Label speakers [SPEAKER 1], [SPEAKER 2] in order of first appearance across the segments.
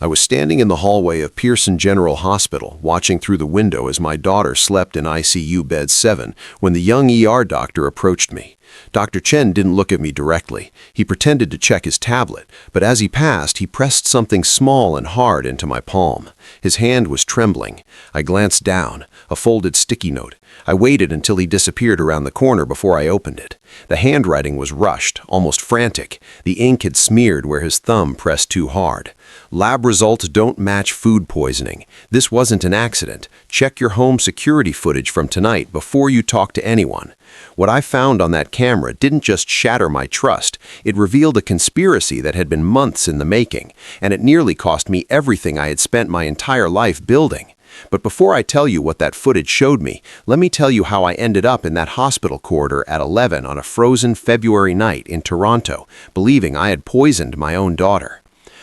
[SPEAKER 1] I was standing in the hallway of Pearson General Hospital, watching through the window as my daughter slept in ICU bed 7, when the young doctor approached me. Dr. Chen didn't look at me directly. He pretended to check his tablet, but as he passed, he pressed something small and hard into my palm. His hand was trembling. I glanced down, a folded sticky note. I waited until he disappeared around the corner before I opened it. The handwriting was rushed, almost frantic. The ink had smeared where his thumb pressed too hard. Lab results don't match food poisoning. This wasn't an accident. Check your home security footage from tonight before you talk to anyone. What I found on that camera didn't just shatter my trust. It revealed a conspiracy that had been months in the making, and it nearly cost me everything I had spent my entire life building. But before I tell you what that footage showed me, let me tell you how I ended up in that hospital corridor at 11 on a frozen February night in Toronto, believing I had poisoned my own daughter.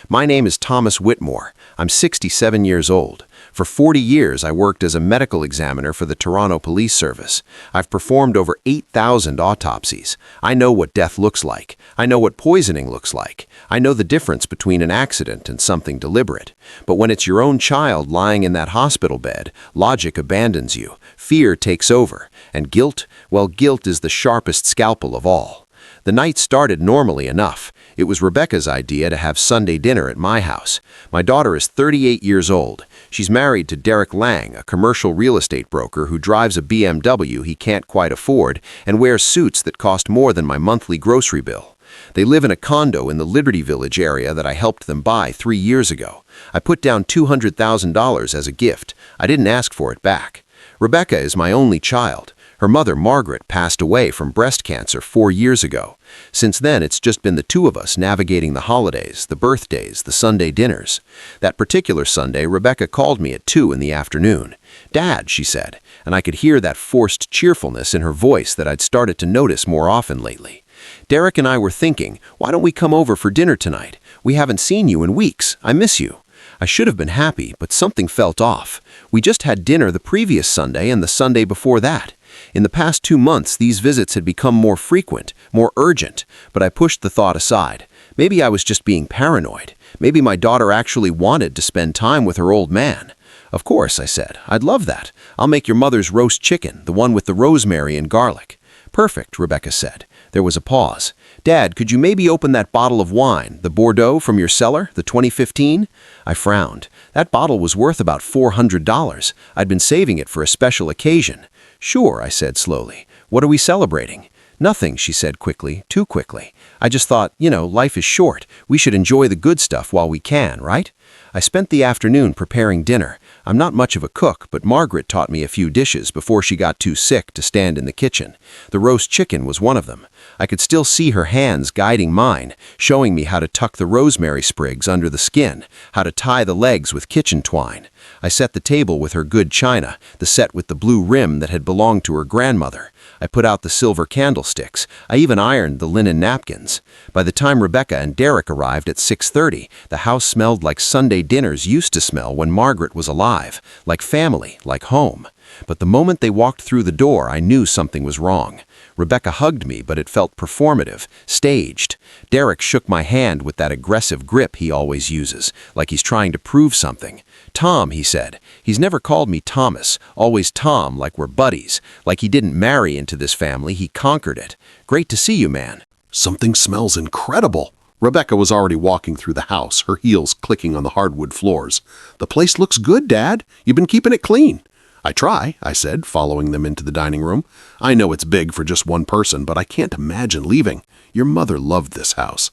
[SPEAKER 1] My name is Thomas Whitmore. I'm 67 years old. For 40 years, I worked as a medical examiner for the Toronto Police Service. I've performed over 8,000 autopsies. I know what death looks like. I know what poisoning looks like. I know the difference between an accident and something deliberate. But when it's your own child lying in that hospital bed, logic abandons you, fear takes over, and guilt, well, guilt is the sharpest scalpel of all. The night started normally enough. It was Rebecca's idea to have Sunday dinner at my house. My daughter is 38 years old. She's married to Derek Lang, a commercial real estate broker who drives a BMW he can't quite afford and wears suits that cost more than my monthly grocery bill. They live in a condo in the Liberty Village area that I helped them buy 3 years ago. I put down $200,000 as a gift. I didn't ask for it back. Rebecca is my only child. Her mother, Margaret, passed away from breast cancer 4 years ago. Since then, it's just been the two of us navigating the holidays, the birthdays, the Sunday dinners. That particular Sunday, Rebecca called me at 2 in the afternoon. "Dad," she said, and I could hear that forced cheerfulness in her voice that I'd started to notice more often lately. "Derek and I were thinking, why don't we come over for dinner tonight? We haven't seen you in weeks. I miss you." I should have been happy, but something felt off. We just had dinner the previous Sunday and the Sunday before that. In the past 2 months, these visits had become more frequent, more urgent, but I pushed the thought aside. Maybe I was just being paranoid. Maybe my daughter actually wanted to spend time with her old man. "Of course," I said. "I'd love that. I'll make your mother's roast chicken, the one with the rosemary and garlic." "Perfect," Rebecca said. There was a pause. "Dad, could you maybe open that bottle of wine, the Bordeaux from your cellar, the 2015? I frowned. That bottle was worth about $400. I'd been saving it for a special occasion. "Sure," I said slowly. "What are we celebrating?" "Nothing," she said quickly, too quickly. "I just thought, life is short. We should enjoy the good stuff while we can, right?" I spent the afternoon preparing dinner. I'm not much of a cook, but Margaret taught me a few dishes before she got too sick to stand in the kitchen. The roast chicken was one of them. I could still see her hands guiding mine, showing me how to tuck the rosemary sprigs under the skin, how to tie the legs with kitchen twine. I set the table with her good china, the set with the blue rim that had belonged to her grandmother. I put out the silver candlesticks. I even ironed the linen napkins. By the time Rebecca and Derek arrived at 6:30, the house smelled like Sunday dinners used to smell when Margaret was alive, like family, like home. But the moment they walked through the door, I knew something was wrong. Rebecca hugged me, but it felt performative, staged. Derek shook my hand with that aggressive grip he always uses, like he's trying to prove something. "Tom," he said. He's never called me Thomas, always Tom, like we're buddies, like he didn't marry into this family, he conquered it. "Great to see you, man."
[SPEAKER 2] "Something smells incredible." Rebecca was already walking through the house, her heels clicking on the hardwood floors. "The place looks good, Dad. You've been keeping it clean." "I try," I said, following them into the dining room. "I know it's big for just one person, but I can't imagine leaving. Your mother loved this house."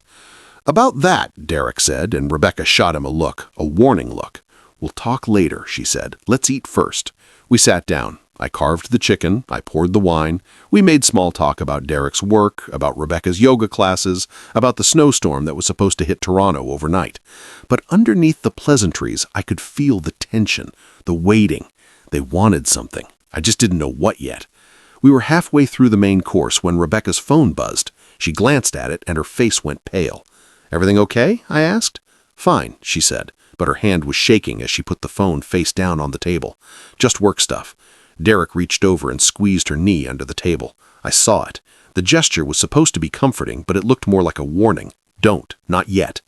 [SPEAKER 2] "About that," Derek said, and Rebecca shot him a look, a warning look. "We'll talk later," she said. "Let's eat first." We sat down. I carved the chicken, I poured the wine. We made small talk about Derek's work, about Rebecca's yoga classes, about the snowstorm that was supposed to hit Toronto overnight. But underneath the pleasantries, I could feel the tension, the waiting. They wanted something. I just didn't know what yet. We were halfway through the main course when Rebecca's phone buzzed. She glanced at it and her face went pale. "Everything okay?" I asked. "Fine," she said, but her hand was shaking as she put the phone face down on the table. "Just work stuff." Derek reached over and squeezed her knee under the table. I saw it. The gesture was supposed to be comforting, but it looked more like a warning. "Don't. Not yet."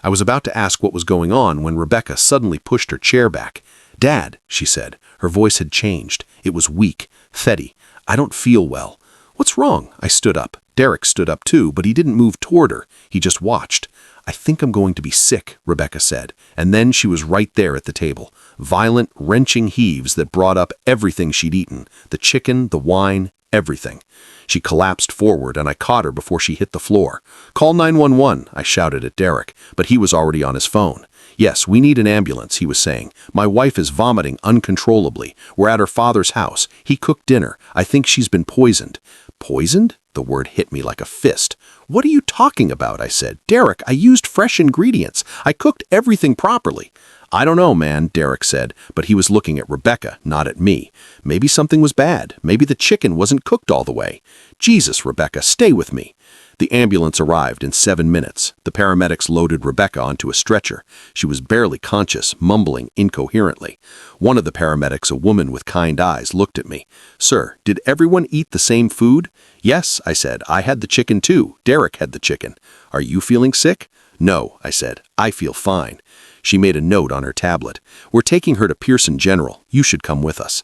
[SPEAKER 2] I was about to ask what was going on when Rebecca suddenly pushed her chair back. "Dad," she said. Her voice had changed. It was weak, fetty. "I don't feel well." "What's wrong?" I stood up. Derek stood up too, but he didn't move toward her. He just watched. "I think I'm going to be sick," Rebecca said. And then she was right there at the table. Violent, wrenching heaves that brought up everything she'd eaten. The chicken, the wine, everything. She collapsed forward and I caught her before she hit the floor. "Call 911, I shouted at Derek, but he was already on his phone. "Yes, we need an ambulance," he was saying. "My wife is vomiting uncontrollably. We're at her father's house. He cooked dinner. I think she's been poisoned." "Poisoned?" The word hit me like a fist. "What are you talking about?" I said. "Derek, I used fresh ingredients. I cooked everything properly." "I don't know, man," Derek said, but he was looking at Rebecca, not at me. "Maybe something was bad. Maybe the chicken wasn't cooked all the way." "Jesus, Rebecca, stay with me." The ambulance arrived in 7 minutes. The paramedics loaded Rebecca onto a stretcher. She was barely conscious, mumbling incoherently. One of the paramedics, a woman with kind eyes, looked at me. "Sir, did everyone eat the same food?" "Yes," I said. "I had the chicken too. Derek had the chicken." "Are you feeling sick?" "No," I said. "I feel fine." She made a note on her tablet. "We're taking her to Pearson General. You should come with us."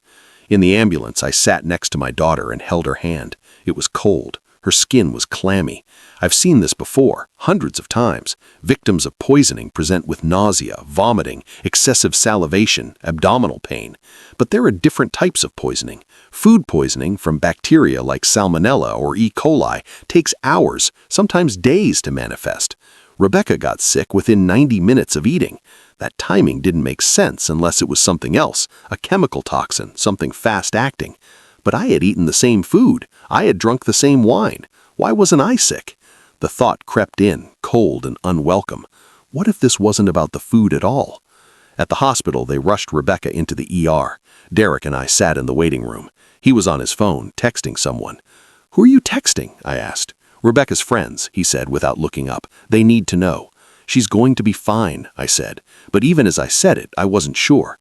[SPEAKER 2] In the ambulance, I sat next to my daughter and held her hand. It was cold. Her skin was clammy. I've seen this before, hundreds of times. Victims of poisoning present with nausea, vomiting, excessive salivation, abdominal pain. But there are different types of poisoning. Food poisoning from bacteria like Salmonella or E. coli takes hours, sometimes days to manifest. Rebecca got sick within 90 minutes of eating. That timing didn't make sense unless it was something else, a chemical toxin, something fast-acting. But I had eaten the same food. I had drunk the same wine. Why wasn't I sick? The thought crept in, cold and unwelcome. What if this wasn't about the food at all? At the hospital, they rushed Rebecca into the ER. Derek and I sat in the waiting room. He was on his phone, texting someone. "Who are you texting?" I asked. "Rebecca's friends," he said without looking up. "They need to know." "She's going to be fine," I said. But even as I said it, I wasn't sure.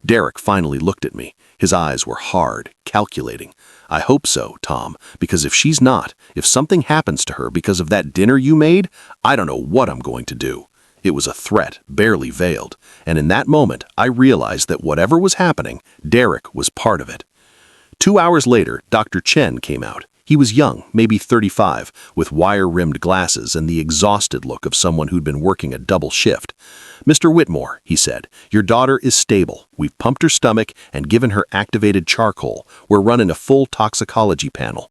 [SPEAKER 2] Derek finally looked at me. His eyes were hard, calculating. "I hope so, Tom, because if she's not, if something happens to her because of that dinner you made, I don't know what I'm going to do." It was a threat, barely veiled, and in that moment, I realized that whatever was happening, Derek was part of it. 2 hours later, Dr. Chen came out. He was young, maybe 35, with wire-rimmed glasses and the exhausted look of someone who'd been working a double shift. "Mr. Whitmore," he said, "your daughter is stable. We've pumped her stomach and given her activated charcoal. We're running a full toxicology panel."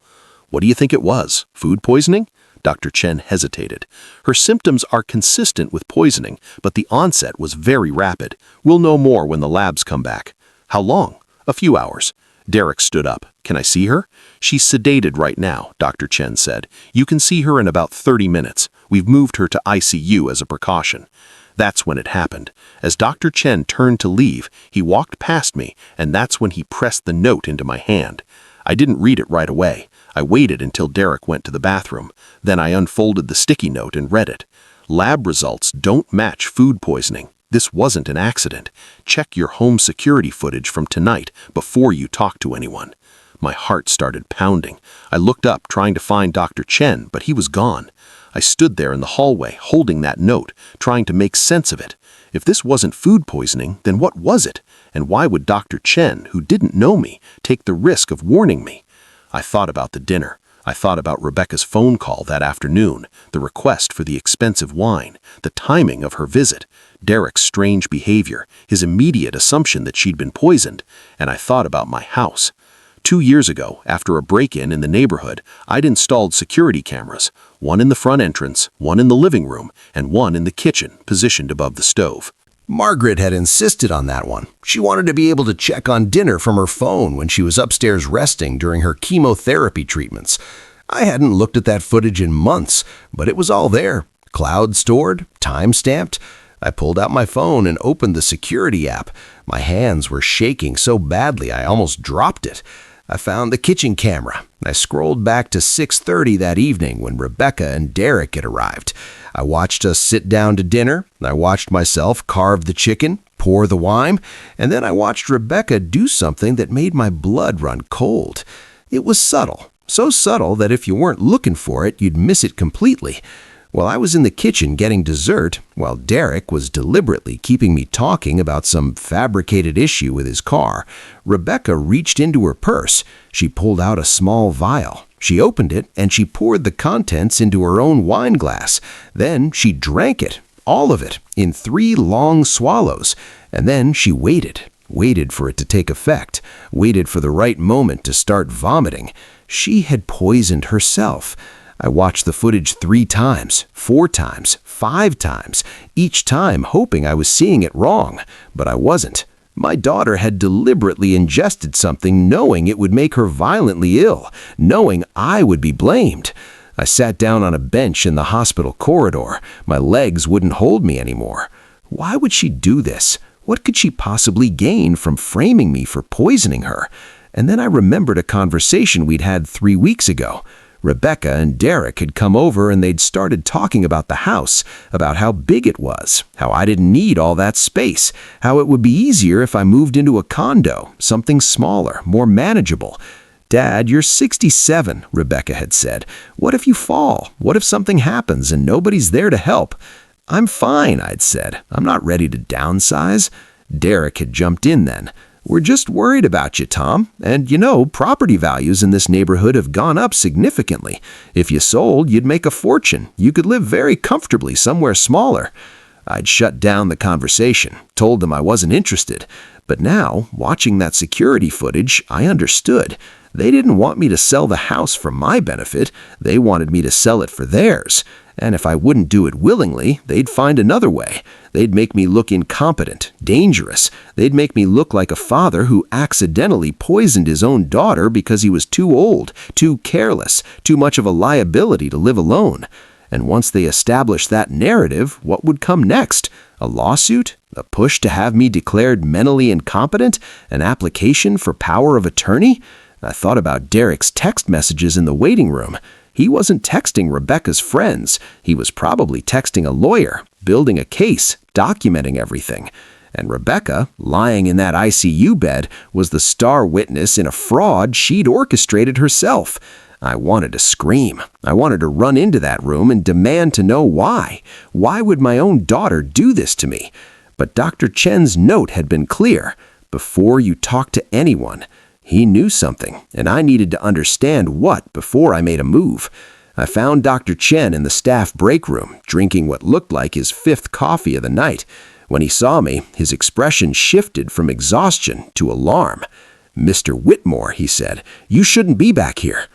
[SPEAKER 2] "What do you think it was? Food poisoning?" Dr. Chen hesitated. "Her symptoms are consistent with poisoning, but the onset was very rapid. We'll know more when the labs come back." "How long?" "A few hours." Derek stood up. "Can I see her?" "She's sedated right now," Dr. Chen said. "You can see her in about 30 minutes. We've moved her to ICU as a precaution." That's when it happened. As Dr. Chen turned to leave, he walked past me, and that's when he pressed the note into my hand. I didn't read it right away. I waited until Derek went to the bathroom. Then I unfolded the sticky note and read it. "Lab results don't match food poisoning. This wasn't an accident. Check your home security footage from tonight before you talk to anyone." My heart started pounding. I looked up, trying to find Dr. Chen, but he was gone. I stood there in the hallway, holding that note, trying to make sense of it. If this wasn't food poisoning, then what was it? And why would Dr. Chen, who didn't know me, take the risk of warning me? I thought about the dinner. I thought about Rebecca's phone call that afternoon, the request for the expensive wine, the timing of her visit, Derek's strange behavior, his immediate assumption that she'd been poisoned, and I thought about my house. 2 years ago, after a break-in in the neighborhood, I'd installed security cameras, one in the front entrance, one in the living room, and one in the kitchen, positioned above the stove.
[SPEAKER 1] Margaret had insisted on that one. She wanted to be able to check on dinner from her phone when she was upstairs resting during her chemotherapy treatments. I hadn't looked at that footage in months, but it was all there. Cloud stored, time-stamped. I pulled out my phone and opened the security app. My hands were shaking so badly I almost dropped it. I found the kitchen camera. I scrolled back to 6:30 that evening when Rebecca and Derek had arrived. I watched us sit down to dinner. I watched myself carve the chicken, pour the wine, and then I watched Rebecca do something that made my blood run cold. It was subtle, so subtle that if you weren't looking for it, you'd miss it completely. While I was in the kitchen getting dessert, while Derek was deliberately keeping me talking about some fabricated issue with his car, Rebecca reached into her purse. She pulled out a small vial. She opened it and she poured the contents into her own wine glass. Then she drank it, all of it, in 3 long swallows. And then she waited for it to take effect, waited for the right moment to start vomiting. She had poisoned herself. I watched the footage 3 times, 4 times, 5 times, each time hoping I was seeing it wrong, but I wasn't. My daughter had deliberately ingested something knowing it would make her violently ill, knowing I would be blamed. I sat down on a bench in the hospital corridor. My legs wouldn't hold me anymore. Why would she do this? What could she possibly gain from framing me for poisoning her? And then I remembered a conversation we'd had 3 weeks ago. Rebecca and Derek had come over and they'd started talking about the house, about how big it was, how I didn't need all that space, how it would be easier if I moved into a condo, something smaller, more manageable. "Dad, you're 67, Rebecca had said. "What if you fall? What if something happens and nobody's there to help?" "I'm fine," I'd said. "I'm not ready to downsize." Derek had jumped in then. "We're just worried about you, Tom. And property values in this neighborhood have gone up significantly. If you sold, you'd make a fortune. You could live very comfortably somewhere smaller." I'd shut down the conversation, told them I wasn't interested. But now, watching that security footage, I understood. They didn't want me to sell the house for my benefit. They wanted me to sell it for theirs. And if I wouldn't do it willingly, they'd find another way. They'd make me look incompetent, dangerous. They'd make me look like a father who accidentally poisoned his own daughter because he was too old, too careless, too much of a liability to live alone. And once they established that narrative, what would come next? A lawsuit? A push to have me declared mentally incompetent? An application for power of attorney? I thought about Derek's text messages in the waiting room. He wasn't texting Rebecca's friends. He was probably texting a lawyer, building a case, documenting everything. And Rebecca, lying in that ICU bed, was the star witness in a fraud she'd orchestrated herself. I wanted to scream. I wanted to run into that room and demand to know why. Why would my own daughter do this to me? But Dr. Chen's note had been clear. Before you talk to anyone. He knew something, and I needed to understand what before I made a move. I found Dr. Chen in the staff break room, drinking what looked like his 5th coffee of the night. When he saw me, his expression shifted from exhaustion to alarm. "Mr. Whitmore," he said, "you shouldn't be back here."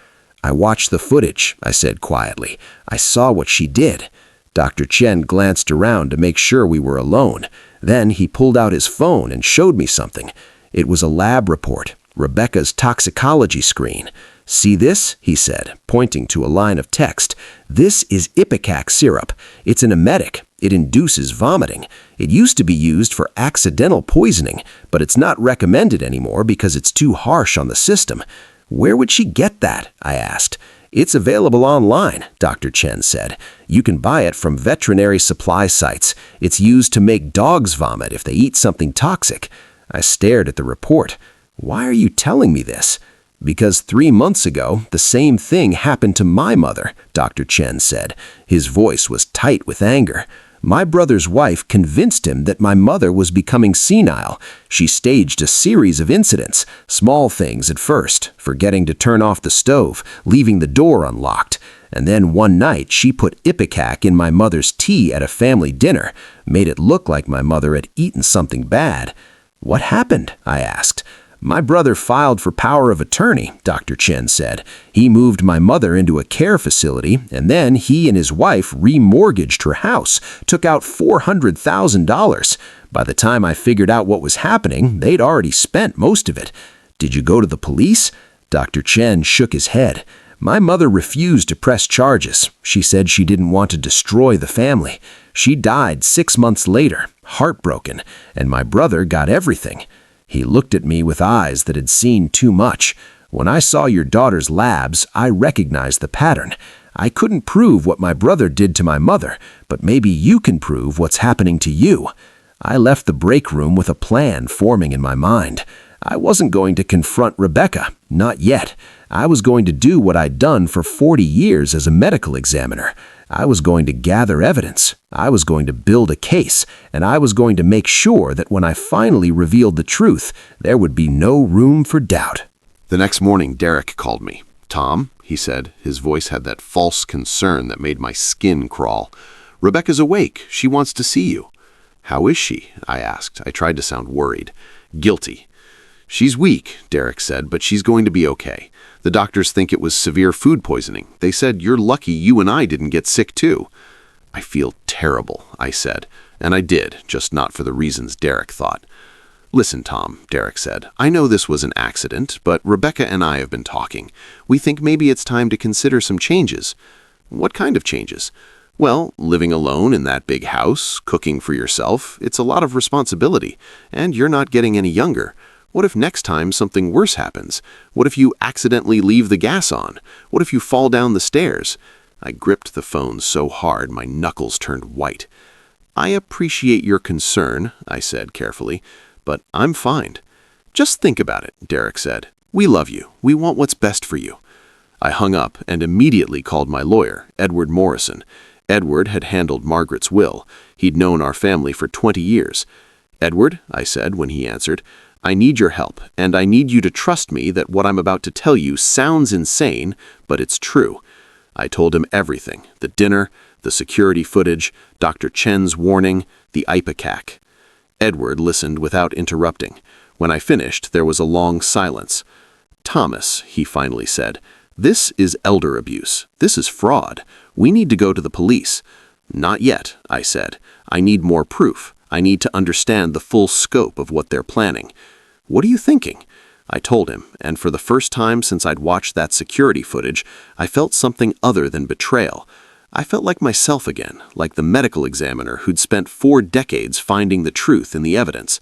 [SPEAKER 1] "I watched the footage," I said quietly. "I saw what she did." Dr. Chen glanced around to make sure we were alone. Then he pulled out his phone and showed me something. It was a lab report. Rebecca's toxicology screen. "See this?" he said, pointing to a line of text. "This is ipecac syrup. It's an emetic. It induces vomiting. It used to be used for accidental poisoning, but it's not recommended anymore because it's too harsh on the system." "Where would she get that?" I asked. "It's available online," Dr. Chen said. "You can buy it from veterinary supply sites. It's used to make dogs vomit if they eat something toxic." I stared at the report. "Why are you telling me this?" "Because 3 months ago, the same thing happened to my mother," Dr. Chen said. His voice was tight with anger. "My brother's wife convinced him that my mother was becoming senile. She staged a series of incidents, small things at first, forgetting to turn off the stove, leaving the door unlocked. And then one night she put ipecac in my mother's tea at a family dinner, made it look like my mother had eaten something bad." "What happened?" I asked. "My brother filed for power of attorney," Dr. Chen said. "He moved my mother into a care facility, and then he and his wife remortgaged her house, took out $400,000. By the time I figured out what was happening, they'd already spent most of it." "Did you go to the police?" Dr. Chen shook his head. "My mother refused to press charges. She said she didn't want to destroy the family. She died 6 months later, heartbroken, and my brother got everything." He looked at me with eyes that had seen too much. "When I saw your daughter's labs, I recognized the pattern. I couldn't prove what my brother did to my mother, but maybe you can prove what's happening to you." I left the break room with a plan forming in my mind. I wasn't going to confront Rebecca, not yet. I was going to do what I'd done for 40 years as a medical examiner. I was going to gather evidence. I was going to build a case, and I was going to make sure that when I finally revealed the truth, there would be no room for doubt.
[SPEAKER 2] The next morning, Derek called me. "Tom," he said. His voice had that false concern that made my skin crawl. "Rebecca's awake. She wants to see you." "How is she?" I asked. I tried to sound worried. "Guilty." "She's weak," Derek said, "but she's going to be okay. The doctors think it was severe food poisoning. They said you're lucky you and I didn't get sick too." "I feel terrible," I said. And I did, just not for the reasons Derek thought. "Listen, Tom," Derek said, "I know this was an accident, but Rebecca and I have been talking. We think maybe it's time to consider some changes." "What kind of changes?" "Well, living alone in that big house, cooking for yourself, it's a lot of responsibility, and you're not getting any younger. What if next time something worse happens? What if you accidentally leave the gas on? What if you fall down the stairs?" I gripped the phone so hard my knuckles turned white. "I appreciate your concern," I said carefully, "but I'm fine." "Just think about it," Derek said. "We love you. We want what's best for you." I hung up and immediately called my lawyer, Edward Morrison. Edward had handled Margaret's will. He'd known our family for 20 years. "Edward," I said when he answered, "I need your help, and I need you to trust me that what I'm about to tell you sounds insane, but it's true." I told him everything: the dinner, the security footage, Dr. Chen's warning, the ipecac. Edward listened without interrupting. When I finished, there was a long silence. "Thomas," he finally said, "this is elder abuse. This is fraud. We need to go to the police." "Not yet," I said. "I need more proof. I need to understand the full scope of what they're planning." "What are you thinking?" I told him, and for the first time since I'd watched that security footage, I felt something other than betrayal. I felt like myself again, like the medical examiner who'd spent 4 decades finding the truth in the evidence.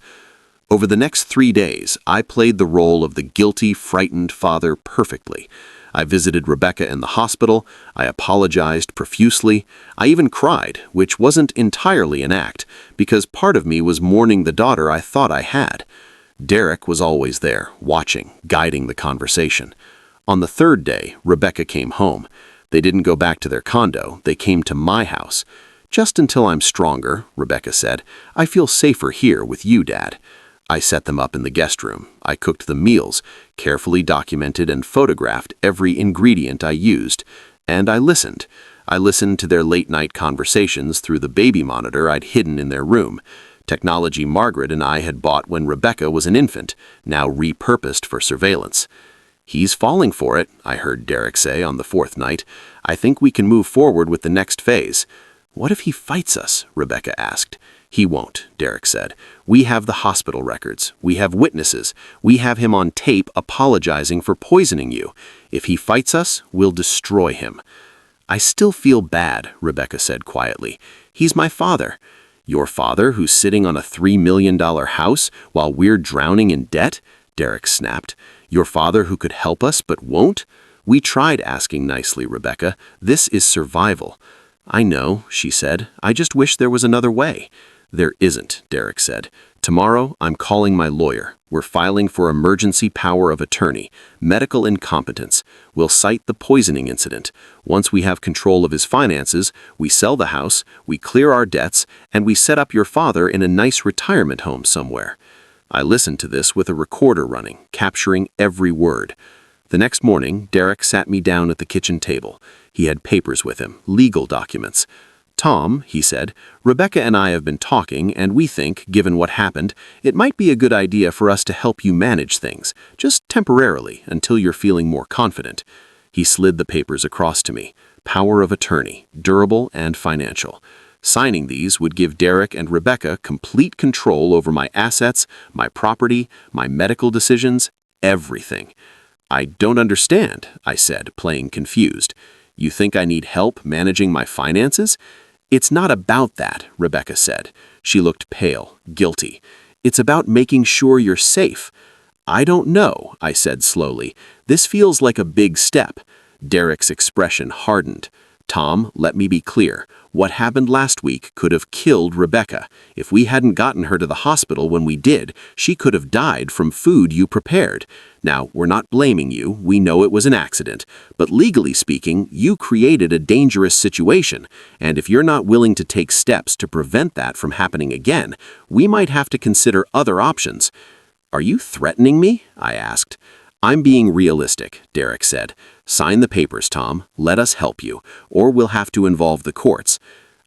[SPEAKER 2] Over the next 3 days, I played the role of the guilty, frightened father perfectly. I visited Rebecca in the hospital. I apologized profusely. I even cried, which wasn't entirely an act, because part of me was mourning the daughter I thought I had. Derek was always there, watching, guiding the conversation. On the 3rd day, Rebecca came home. They didn't go back to their condo. They came to my house. "Just until I'm stronger," Rebecca said. "I feel safer here with you, Dad." I set them up in the guest room. I cooked the meals, carefully documented and photographed every ingredient I used. And I listened. I listened to their late-night conversations through the baby monitor I'd hidden in their room. Technology Margaret and I had bought when Rebecca was an infant, now repurposed for surveillance. "He's falling for it," I heard Derek say on the 4th night. "I think we can move forward with the next phase." "What if he fights us?" Rebecca asked. "He won't," Derek said. "We have the hospital records. We have witnesses. We have him on tape apologizing for poisoning you. If he fights us, we'll destroy him." "I still feel bad," Rebecca said quietly. "He's my father." "Your father who's sitting on a $3 million house while we're drowning in debt?" Derek snapped. "Your father who could help us but won't?" "We tried asking nicely, Rebecca. This is survival." "I know," she said. "I just wish there was another way." "There isn't," Derek said. "Tomorrow, I'm calling my lawyer. We're filing for emergency power of attorney, medical incompetence. We'll cite the poisoning incident. Once we have control of his finances, we sell the house, we clear our debts, and we set up your father in a nice retirement home somewhere." I listened to this with a recorder running, capturing every word. The next morning, Derek sat me down at the kitchen table. He had papers with him, legal documents. "Tom," he said, "Rebecca and I have been talking, and we think, given what happened, it might be a good idea for us to help you manage things, just temporarily, until you're feeling more confident." He slid the papers across to me. Power of attorney, durable and financial. Signing these would give Derek and Rebecca complete control over my assets, my property, my medical decisions, everything. "I don't understand," I said, playing confused. "You think I need help managing my finances?" "It's not about that," Rebecca said. She looked pale, guilty. "It's about making sure you're safe." "I don't know," I said slowly. "This feels like a big step." Derek's expression hardened.
[SPEAKER 3] Tom, let me be clear. What happened last week could have killed Rebecca. If we hadn't gotten her to the hospital when we did, she could have died from food you prepared. Now, we're not blaming you. We know it was an accident. But legally speaking, you created a dangerous situation. And if you're not willing to take steps to prevent that from happening again, we might have to consider other options. Are you threatening me? I asked. I'm being realistic, Derek said. Sign the papers, Tom. Let us help you, or we'll have to involve the courts.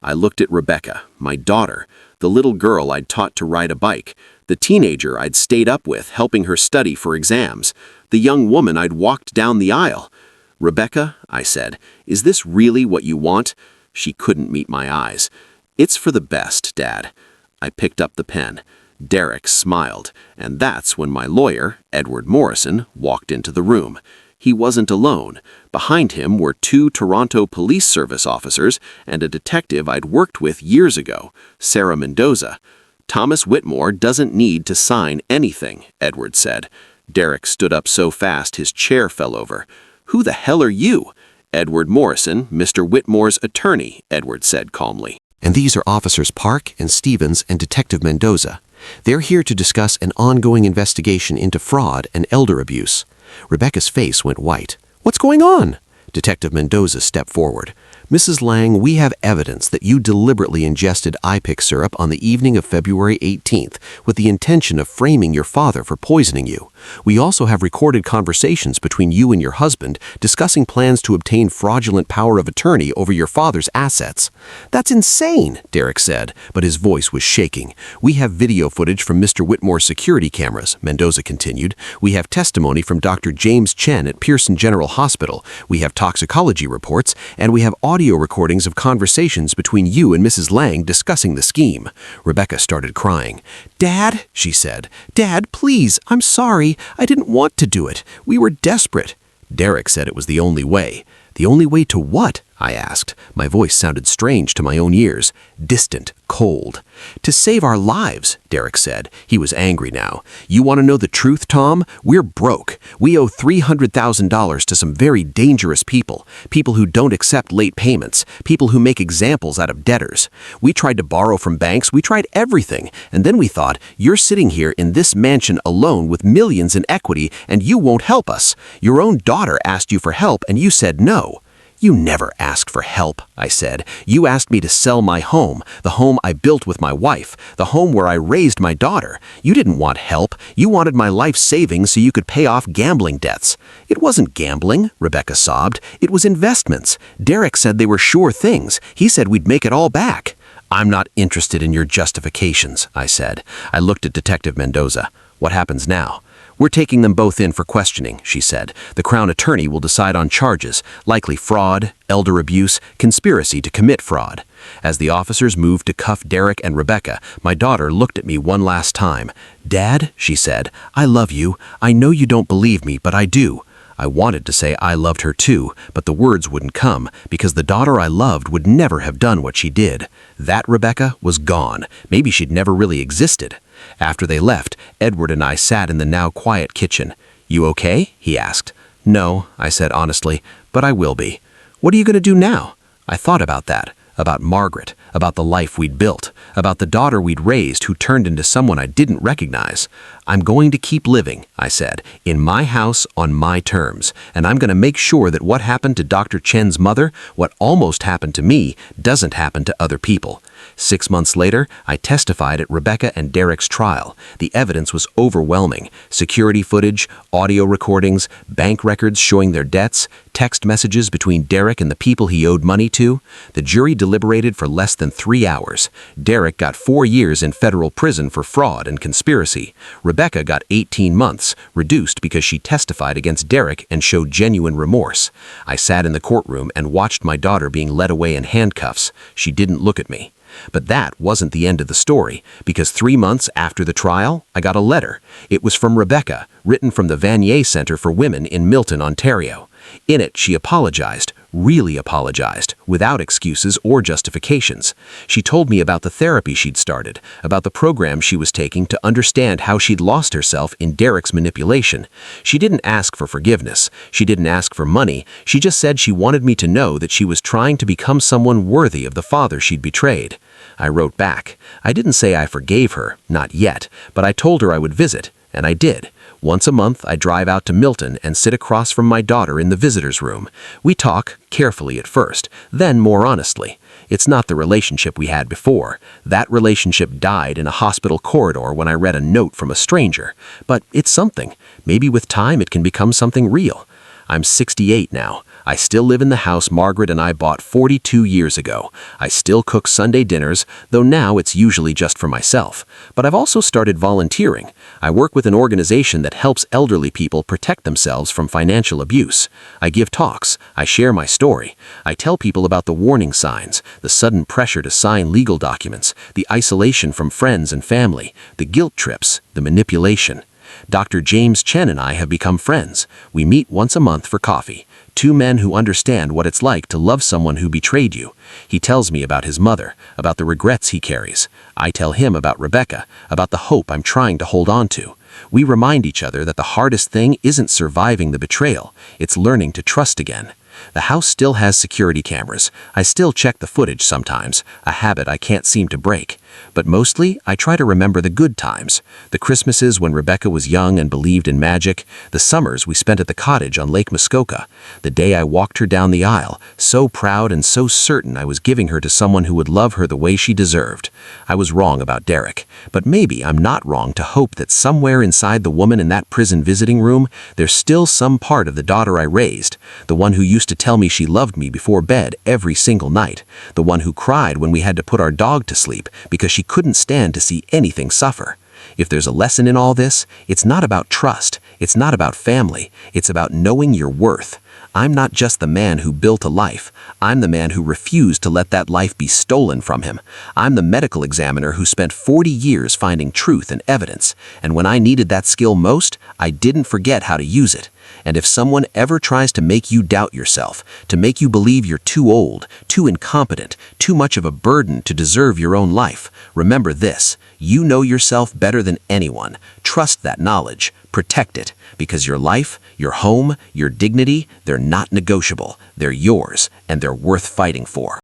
[SPEAKER 3] I looked at Rebecca, my daughter, the little girl I'd taught to ride a bike, the teenager I'd stayed up with helping her study for exams, the young woman I'd walked down the aisle. Rebecca, I said, is this really what you want? She couldn't meet my eyes. It's for the best, Dad. I picked up the pen. Derek smiled, and that's when my lawyer, Edward Morrison, walked into the room. He wasn't alone. Behind him were 2 Toronto Police Service officers and a detective I'd worked with years ago, Sarah Mendoza. Thomas Whitmore doesn't need to sign anything, Edward said. Derek stood up so fast his chair fell over. Who the hell are you? Edward Morrison, Mr. Whitmore's attorney, Edward said calmly.
[SPEAKER 1] And these are Officers Park and Stevens and Detective Mendoza. They're here to discuss an ongoing investigation into fraud and elder abuse. Rebecca's face went white. What's going on? Detective Mendoza stepped forward. Mrs. Lang, we have evidence that you deliberately ingested ipic syrup on the evening of February 18th with the intention of framing your father for poisoning you. We also have recorded conversations between you and your husband discussing plans to obtain fraudulent power of attorney over your father's assets. That's insane, Derek said, but his voice was shaking. We have video footage from Mr. Whitmore's security cameras, Mendoza continued. We have testimony from Dr. James Chen at Pearson General Hospital. We have toxicology reports, and we have audio recordings of conversations between you and Mrs. Lang discussing the scheme. Rebecca started crying. Dad, she said. Dad, please, I'm sorry. I didn't want to do it. We were desperate. Derek said it was the only way. The only way to what? I asked. My voice sounded strange to my own ears, distant, cold. To save our lives, Derek said. He was angry now. You want to know the truth, Tom? We're broke. We owe $300,000 to some very dangerous people. People who don't accept late payments. People who make examples out of debtors. We tried to borrow from banks. We tried everything. And then we thought, you're sitting here in this mansion alone with millions in equity and you won't help us. Your own daughter asked you for help and you said no. You never asked for help, I said. You asked me to sell my home, the home I built with my wife, the home where I raised my daughter. You didn't want help. You wanted my life savings so you could pay off gambling debts. It wasn't gambling, Rebecca sobbed. It was investments. Derek said they were sure things. He said we'd make it all back. I'm not interested in your justifications, I said. I looked at Detective Mendoza. What happens now? We're taking them both in for questioning, she said. The Crown Attorney will decide on charges, likely fraud, elder abuse, conspiracy to commit fraud. As the officers moved to cuff Derek and Rebecca, my daughter looked at me one last time. Dad, she said, I love you. I know you don't believe me, but I do. I wanted to say I loved her too, but the words wouldn't come, because the daughter I loved would never have done what she did. That Rebecca was gone. Maybe she'd never really existed. After they left, Edward and I sat in the now quiet kitchen. You okay? He asked. No, I said honestly, but I will be. What are you going to do now? I thought about that, about Margaret, about the life we'd built, about the daughter we'd raised who turned into someone I didn't recognize. I'm going to keep living, I said, in my house on my terms, and I'm going to make sure that what happened to Dr. Chen's mother, what almost happened to me, doesn't happen to other people. 6 months later, I testified at Rebecca and Derek's trial. The evidence was overwhelming. Security footage, audio recordings, bank records showing their debts, text messages between Derek and the people he owed money to. The jury deliberated for less than 3 hours. Derek got 4 years in federal prison for fraud and conspiracy. Rebecca got 18 months, reduced because she testified against Derek and showed genuine remorse. I sat in the courtroom and watched my daughter being led away in handcuffs. She didn't look at me. But that wasn't the end of the story, because 3 months after the trial, I got a letter. It was from Rebecca, written from the Vanier Center for Women in Milton, Ontario. In it, she apologized,
[SPEAKER 3] really apologized, without excuses or justifications. She told me about the therapy she'd started, about the program she was taking to understand how she'd lost herself in Derek's manipulation. She didn't ask for forgiveness. She didn't ask for money. She just said she wanted me to know that she was trying to become someone worthy of the father she'd betrayed. I wrote back. I didn't say I forgave her, not yet, but I told her I would visit, and I did. Once a month, I drive out to Milton and sit across from my daughter in the visitor's room. We talk, carefully at first, then more honestly. It's not the relationship we had before. That relationship died in a hospital corridor when I read a note from a stranger. But it's something. Maybe with time it can become something real. I'm 68 now. I still live in the house Margaret and I bought 42 years ago. I still cook Sunday dinners, though now it's usually just for myself. But I've also started volunteering. I work with an organization that helps elderly people protect themselves from financial abuse. I give talks. I share my story. I tell people about the warning signs, the sudden pressure to sign legal documents, the isolation from friends and family, the guilt trips, the manipulation. Dr. James Chen and I have become friends. We meet once a month for coffee. Two men who understand what it's like to love someone who betrayed you. He tells me about his mother, about the regrets he carries. I tell him about Rebecca, about the hope I'm trying to hold on to. We remind each other that the hardest thing isn't surviving the betrayal, it's learning to trust again. The house still has security cameras. I still check the footage sometimes, a habit I can't seem to break. But mostly, I try to remember the good times. The Christmases when Rebecca was young and believed in magic. The summers we spent at the cottage on Lake Muskoka. The day I walked her down the aisle, so proud and so certain I was giving her to someone who would love her the way she deserved. I was wrong about Derek, but maybe I'm not wrong to hope that somewhere inside the woman in that prison visiting room, there's still some part of the daughter I raised, the one who used to tell me she loved me before bed every single night, the one who cried when we had to put our dog to sleep because she couldn't stand to see anything suffer. If there's a lesson in all this, it's not about trust, it's not about family, it's about knowing your worth. I'm not just the man who built a life. I'm the man who refused to let that life be stolen from him. I'm the medical examiner who spent 40 years finding truth and evidence, and when I needed that skill most, I didn't forget how to use it. And if someone ever tries to make you doubt yourself, to make you believe you're too old, too incompetent, too much of a burden to deserve your own life, remember this: you know yourself better than anyone. Trust that knowledge. Protect it, because your life, your home, your dignity, they're not negotiable. They're yours, and they're worth fighting for.